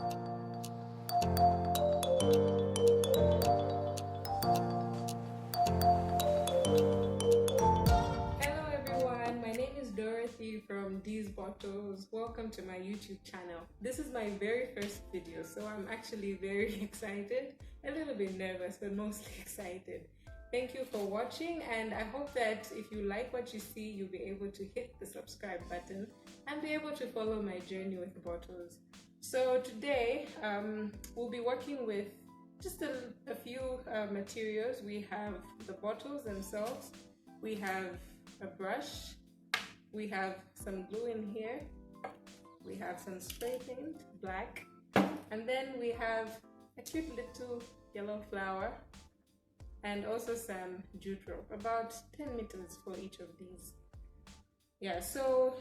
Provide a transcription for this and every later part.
Hello everyone, my name is Dorothy from These Bottles. Welcome to my YouTube channel. This is my very first video, so I'm actually very excited, a little bit nervous, but mostly excited. Thank you for watching, and I hope that if you like what you see, you'll be able to hit the subscribe button and be able to follow my journey with bottles. So today, we'll be working with just a few materials. We have the bottles themselves, we have a brush, we have some glue in here, we have some spray paint, black, and then we have a cute little yellow flower, and also some jute rope, about 10 meters for each of these. Yeah, so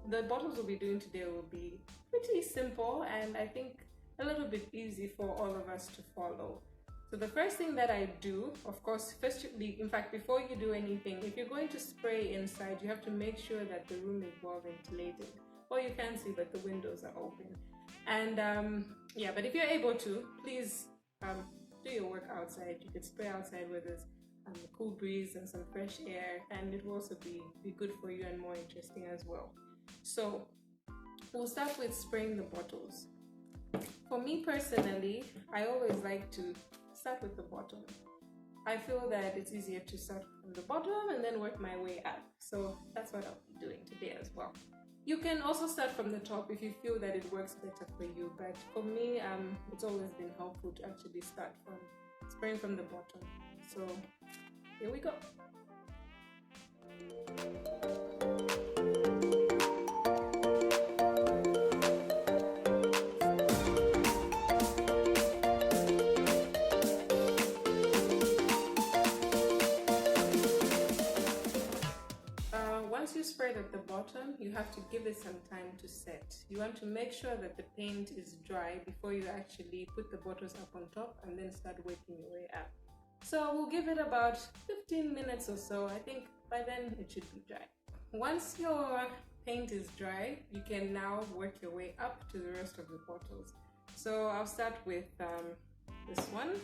the bottles we'll be doing today will be pretty simple, and I think a little bit easy for all of us to follow. So the first thing that I do, of course, in fact, before you do anything, if you're going to spray inside, you have to make sure that the room is well ventilated. Well, you can see that the windows are open. And yeah, but if you're able to, please do your work outside. You could spray outside where there's a cool breeze and some fresh air, and it will also be good for you and more interesting as well. So we'll start with spraying the bottles. For me personally, I always like to start with the bottom. I feel that it's easier to start from the bottom and then work my way up. So that's what I'll be doing today as well. You can also start from the top if you feel that it works better for you, but for me, it's always been helpful to actually start from spraying from the bottom. So here we go. Once you spread at the bottom, you have to give it some time to set. You want to make sure that the paint is dry before you actually put the bottles up on top and then start working your way up. So we'll give it about 15 minutes or so. I think by then it should be dry. Once your paint is dry, you can now work your way up to the rest of the bottles. So I'll start with this one.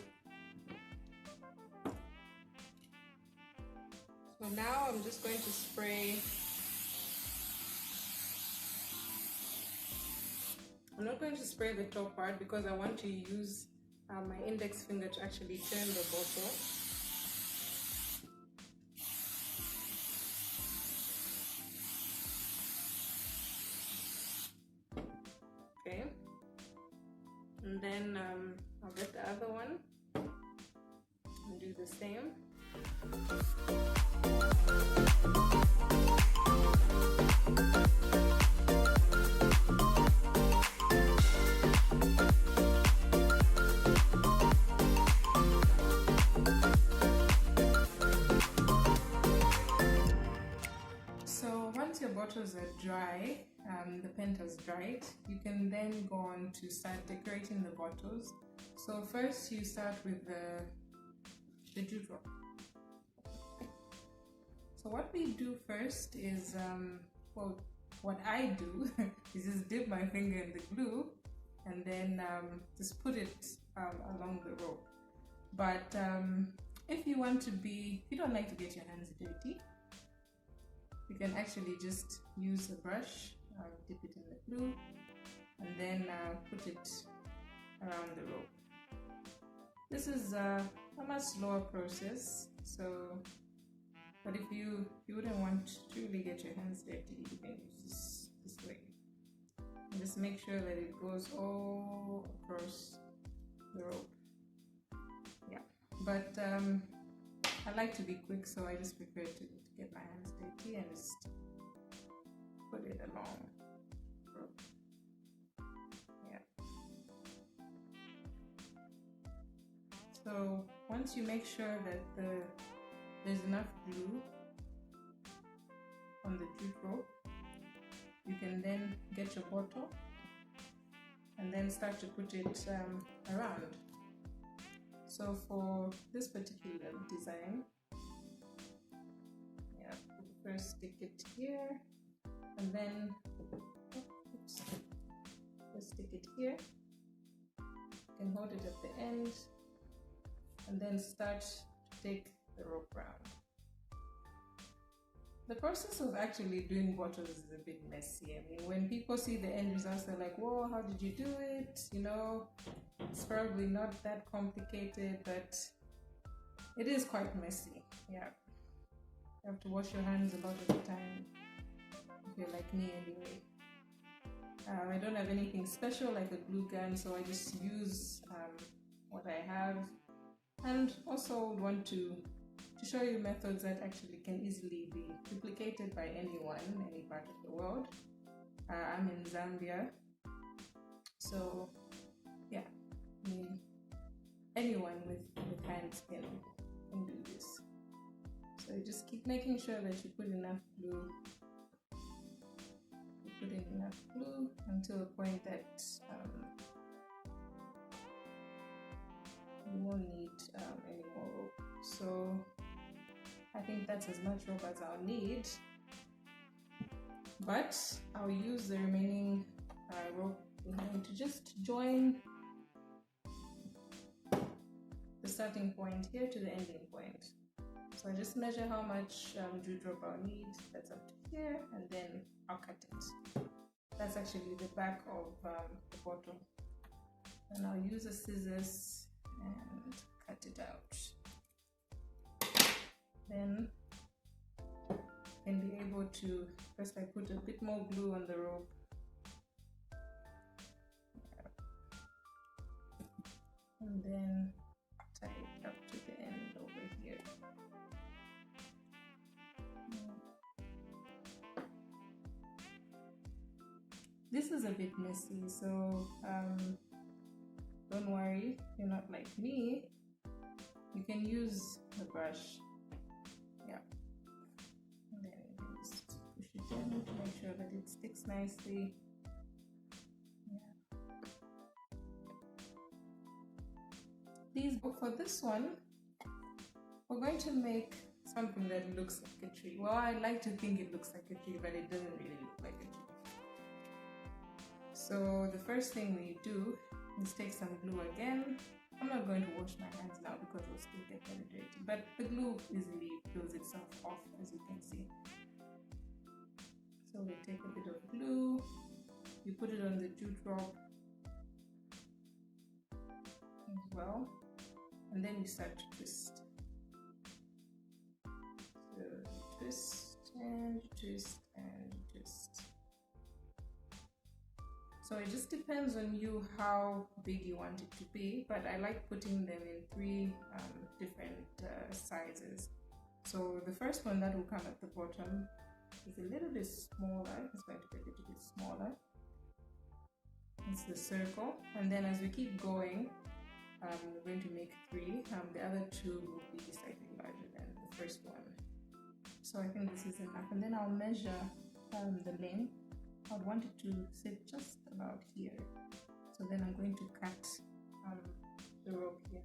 So now I'm just going to spray. I'm not going to spray the top part because I want to use my index finger to actually turn the bottle. Okay. And then I'll get the other one and do the same. So once your bottles are dry, the paint has dried, you can then go on to start decorating the bottles. So first you start with the jute rope. So what we do first is, well, what I do is just dip my finger in the glue and then just put it along the rope. But if you don't like to get your hands dirty, you can actually just use a brush, dip it in the glue, and then put it around the rope. This is a much slower process, but if you wouldn't want to really get your hands dirty, you can use this way. And just make sure that it goes all across the rope. Yeah, but I like to be quick, so I just prefer to get my hands dirty and just put it along the rope. Yeah. So once you make sure that there's enough glue on the jute rope, you can then get your bottle and then start to put it around. So for this particular design, yeah, first stick it here and then oops, here. You can hold it at the end and then start to take the rope round. The process of actually doing bottles is a bit messy. I mean, when people see the end results, they're like, whoa, how did you do it? You know, it's probably not that complicated, but it is quite messy. Yeah. You have to wash your hands a lot of the time, if you're like me anyway. I don't have anything special like a glue gun, so I just use what I have, and also want to show you methods that actually can easily be duplicated by anyone in any part of the world. I'm in Zambia, so yeah, I mean, anyone with hands can do this. So you just keep making sure that you put enough glue. You put in enough glue until the point that you won't need any more rope. So I think that's as much rope as I'll need, but I'll use the remaining rope behind to just join the starting point here to the ending point. So I just measure how much dewdrop I'll need. That's up to here, and then I'll cut it. That's actually the back of the bottle. And I'll use a scissors and cut it out. Then and be able to, first I put a bit more glue on the rope, and then tie it up to the end over here. This is a bit messy, so don't worry, you're not like me. You can use the brush. Yeah. And then you just push it in to make sure that it sticks nicely. Yeah. For this one, we're going to make something that looks like a tree. Well, I like to think it looks like a tree, but it doesn't really look like a tree. So the first thing we do is take some glue again. I'm not going to wash my hands now because it'll still get very dirty, but the glue easily peels itself off, as you can see. So we take a bit of glue, you put it on the dewdrop as well, and then you start to twist. So twist and twist and twist. So it just depends on you how big you want it to be, but I like putting them in 3 different sizes. So the first one that will come at the bottom is a little bit smaller. It's going to be a little bit smaller. It's the circle, and then as we keep going, we're going to make 3. The other 2 will be slightly larger than the first one. So I think this is enough, and then I'll measure the length. I want it to sit just about here. So then I'm going to cut the rope here.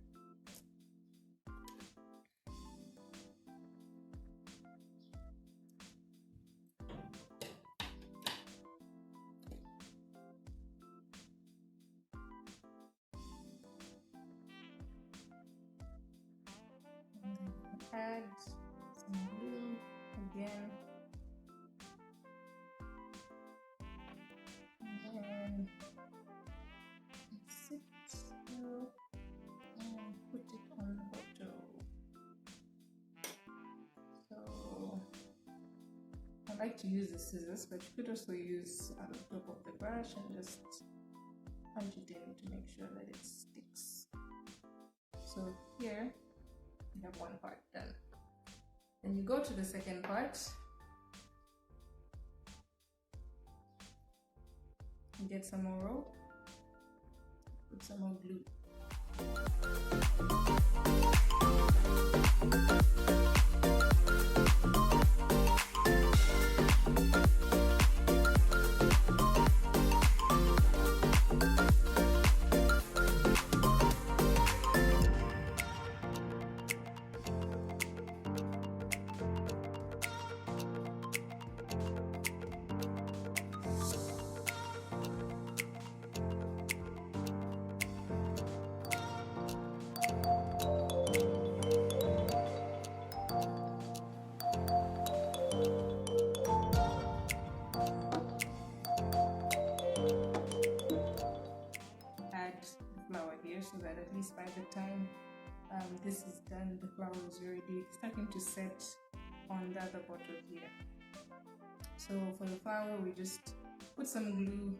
Add some glue again. And sit still and put it on the bottle. So I like to use the scissors, but you could also use the top of the brush and just punch it in to make sure that it sticks. So here you have one part done. Then you go to the second part. Get some more rope, put some more glue. that at least by the time this is done, the flower is already starting to set on the other bottle here. So for the flower, we just put some glue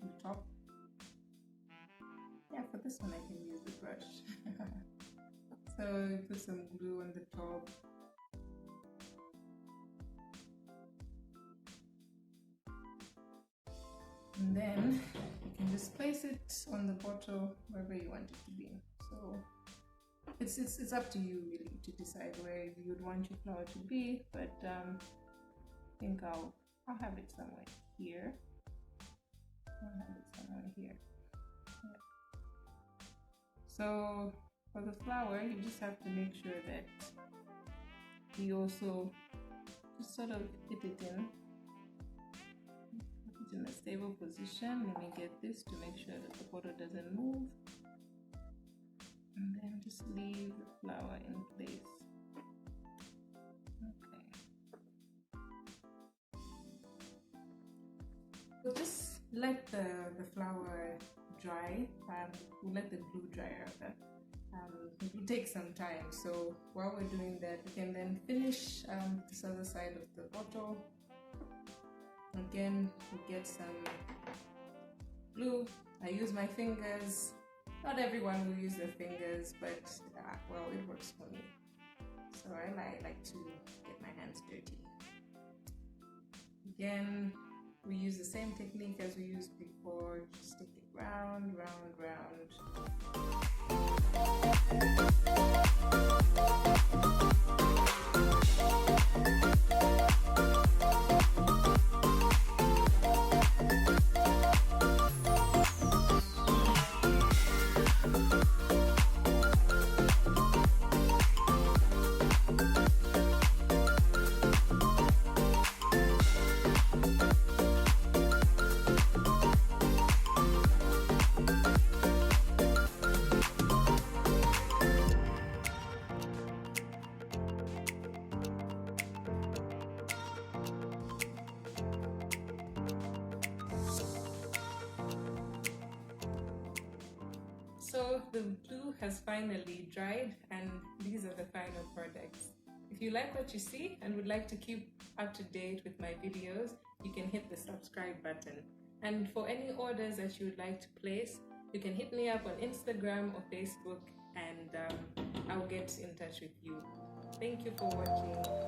on the top. Yeah, for this one I can use the brush. So put some glue on the top. And then you can just place it on the bottle wherever you want it to be. So it's up to you really to decide where you would want your flower to be, but I think I'll have it somewhere here. I'll have it somewhere here. Yeah. So for the flower, you just have to make sure that you also just sort of hit it in a stable position. Let me get this to make sure that the bottle doesn't move, and then just leave the flower in place. Okay, so just let the flower dry. We'll let the glue dry rather. It will take some time, so while we're doing that, we can then finish this other side of the bottle. Again, we get some glue. I use my fingers. Not everyone will use their fingers, but well, it works for me. So I like to get my hands dirty. Again, we use the same technique as we used before. Just stick it round, round, round. So the glue has finally dried, and these are the final products. If you like what you see and would like to keep up to date with my videos, you can hit the subscribe button. And for any orders that you would like to place, you can hit me up on Instagram or Facebook, and I'll get in touch with you. Thank you for watching.